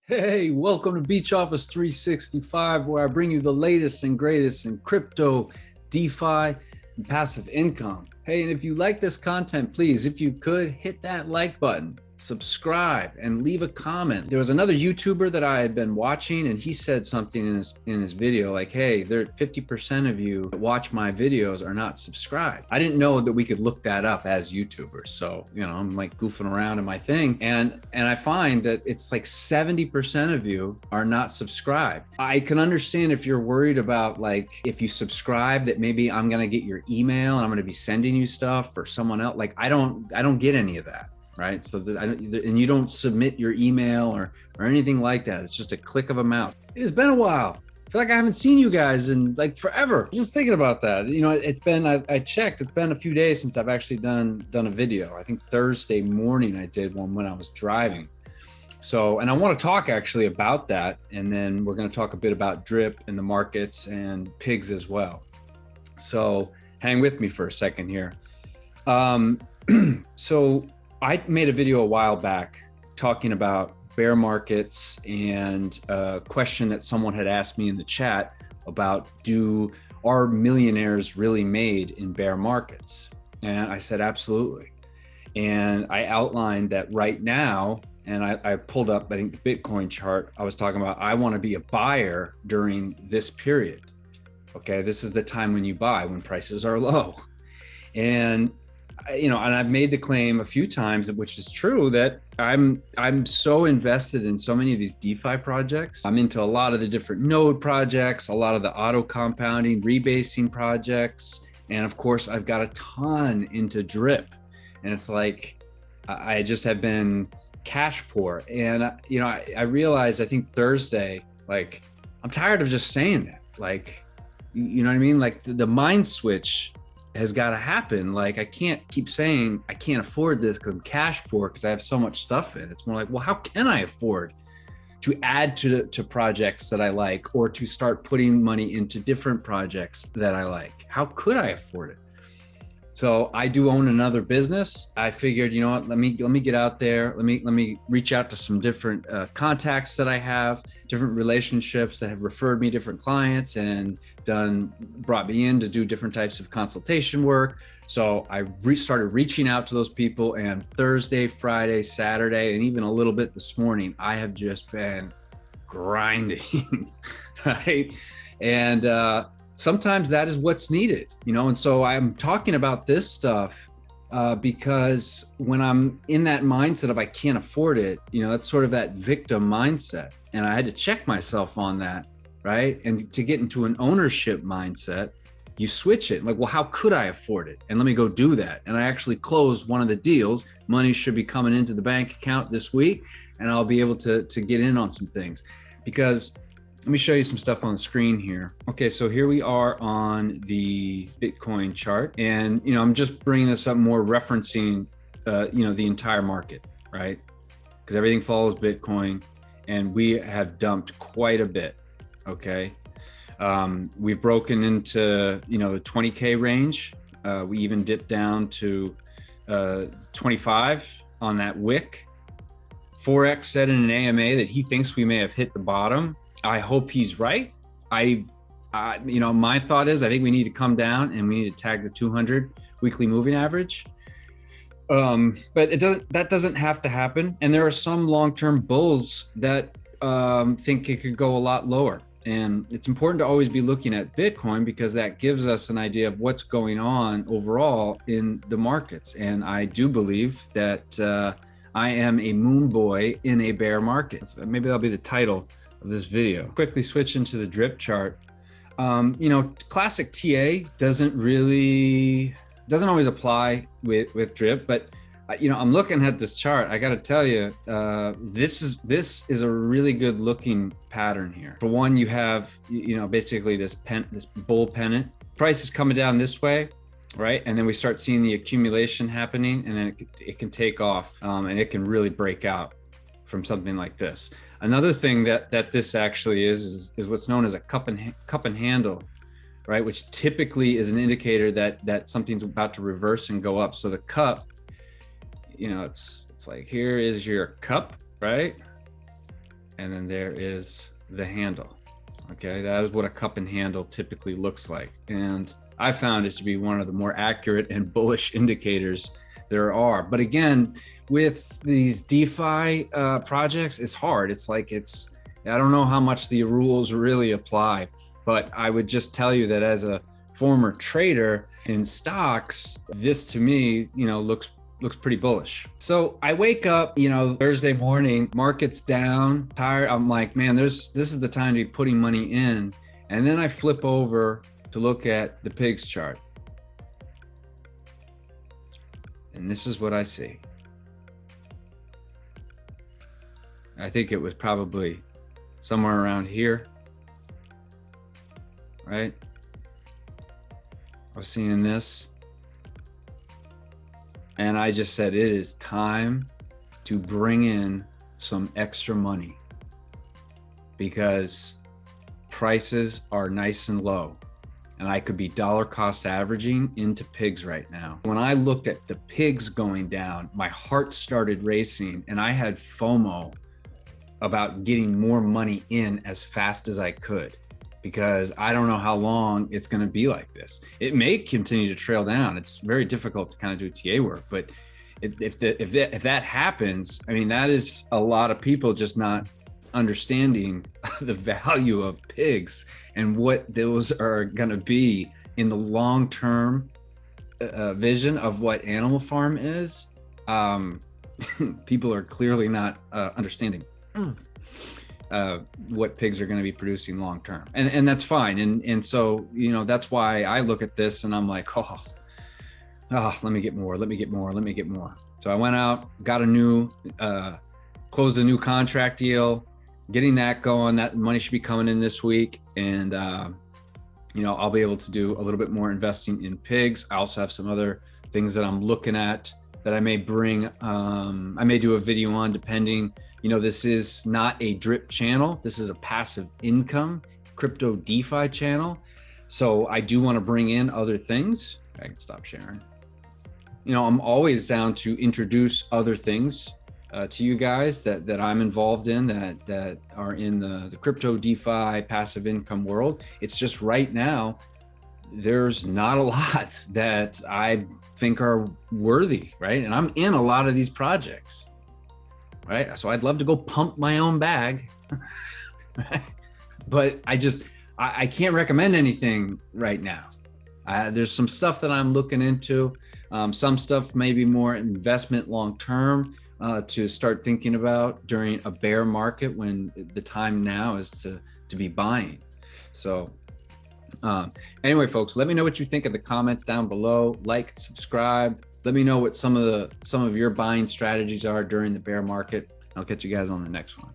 Hey, welcome to Beach Office 365, where I bring you the latest and greatest in crypto, DeFi, and passive income. Hey, and if you like this content, please, if you could, hit that like button, subscribe, and leave a comment. There was another YouTuber that I had been watching, and he said something in his video like, hey, 50% of you that watch my videos are not subscribed. I didn't know that we could look that up as YouTubers. So, I'm like goofing around in my thing. And I find that it's like 70% of you are not subscribed. I can understand if you're worried about, like, if you subscribe that maybe I'm going to get your email and I'm going to be sending you stuff or someone else. Like, I don't get any of that. Right. So and you don't submit your email or anything like that. It's just a click of a mouse. It's been a while. I feel like I haven't seen you guys in like forever. Just thinking about that. It's been, I checked, it's been a few days since I've actually done a video. I think Thursday morning I did one when I was driving. So, and I want to talk actually about that. And then we're going to talk a bit about drip and the markets and pigs as well. So hang with me for a second here. So I made a video a while back talking about bear markets and a question that someone had asked me in the chat about, are millionaires really made in bear markets? And I said, absolutely. And I outlined that right now, and I pulled up, I think, the Bitcoin chart. I was talking about, I want to be a buyer during this period. Okay, this is the time when you buy, when prices are low. And and I've made the claim a few times, which is true, that I'm so invested in so many of these DeFi projects. I'm into a lot of the different node projects, a lot of the auto compounding, rebasing projects. And of course, I've got a ton into drip. And it's like, I just have been cash poor. And, I realized, I think Thursday, like, I'm tired of just saying that. Like, you know what I mean? Like the mind switch has got to happen. Like, I can't keep saying I can't afford this because I'm cash poor because I have so much stuff in. It's more like, well, how can I afford to add to projects that I like, or to start putting money into different projects that I like? How could I afford it? So I do own another business. I figured, you know what, let me get out there. Let me reach out to some different contacts that I have, different relationships that have referred me different clients and brought me in to do different types of consultation work. So I started reaching out to those people, and Thursday, Friday, Saturday, and even a little bit this morning, I have just been grinding, right? And sometimes that is what's needed, and so I'm talking about this stuff because when I'm in that mindset of I can't afford it, that's sort of that victim mindset. And I had to check myself on that, right? And to get into an ownership mindset, you switch it. Like, well, how could I afford it? And let me go do that. And I actually closed one of the deals. Money should be coming into the bank account this week, and I'll be able to get in on some things. Because let me show you some stuff on the screen here. Okay, so here we are on the Bitcoin chart. And, I'm just bringing this up more referencing, the entire market, right? Because everything follows Bitcoin, and we have dumped quite a bit, okay? We've broken into, the 20K range. We even dipped down to 25 on that wick. Forex said in an AMA that he thinks we may have hit the bottom. I hope he's right. My thought is, I think we need to come down and we need to tag the 200 weekly moving average. But that doesn't have to happen. And there are some long-term bulls that think it could go a lot lower. And it's important to always be looking at Bitcoin, because that gives us an idea of what's going on overall in the markets. And I do believe that I am a moon boy in a bear market. Maybe that'll be the title of this video. Quickly switch into the drip chart. Classic TA doesn't always apply with drip, but I'm looking at this chart. I got to tell you, this is a really good looking pattern here. For one, you have basically this bull pennant. Price is coming down this way, right? And then we start seeing the accumulation happening, and then it can take off, and it can really break out from something like this. Another thing that this actually is what's known as a cup and handle, right? Which typically is an indicator that something's about to reverse and go up. So the cup, it's like, here is your cup, right? and then there is the handle. Okay, that is what a cup and handle typically looks like. And I found it to be one of the more accurate and bullish indicators there are. But again, with these DeFi projects, it's hard. It's like, I don't know how much the rules really apply, but I would just tell you that as a former trader in stocks, this to me, looks pretty bullish. So I wake up, Thursday morning, market's down, tired. I'm like, man, this is the time to be putting money in. And then I flip over to look at the pigs chart. And this is what I see. I think it was probably somewhere around here, right? I was seeing this. And I just said, it is time to bring in some extra money because prices are nice and low. And I could be dollar cost averaging into pigs right now. When I looked at the pigs going down, my heart started racing and I had FOMO about getting more money in as fast as I could, because I don't know how long it's going to be like this. It may continue to trail down. It's very difficult to kind of do TA work, but if that happens, I mean, that is a lot of people just not understanding the value of pigs and what those are going to be in the long-term vision of what Animal Farm is. People are clearly not understanding what pigs are going to be producing long term, and that's fine. And so that's why I look at this and I'm like, oh, let me get more. So I went out, got closed a new contract deal, getting that going. That money should be coming in this week, and I'll be able to do a little bit more investing in pigs. I also have some other things that I'm looking at that I may bring. I may do a video on, depending. This is not a drip channel. This is a passive income crypto DeFi channel. So I do want to bring in other things. I can stop sharing. I'm always down to introduce other things to you guys that I'm involved in, that are in the crypto DeFi passive income world. It's just right now, there's not a lot that I think are worthy, right? And I'm in a lot of these projects. Right. So I'd love to go pump my own bag, right? But I can't recommend anything right now. There's some stuff that I'm looking into, some stuff maybe more investment long-term to start thinking about during a bear market, when the time now is to be buying. So anyway, folks, let me know what you think in the comments down below. Like, subscribe. Let me know what some of your buying strategies are during the bear market. I'll catch you guys on the next one.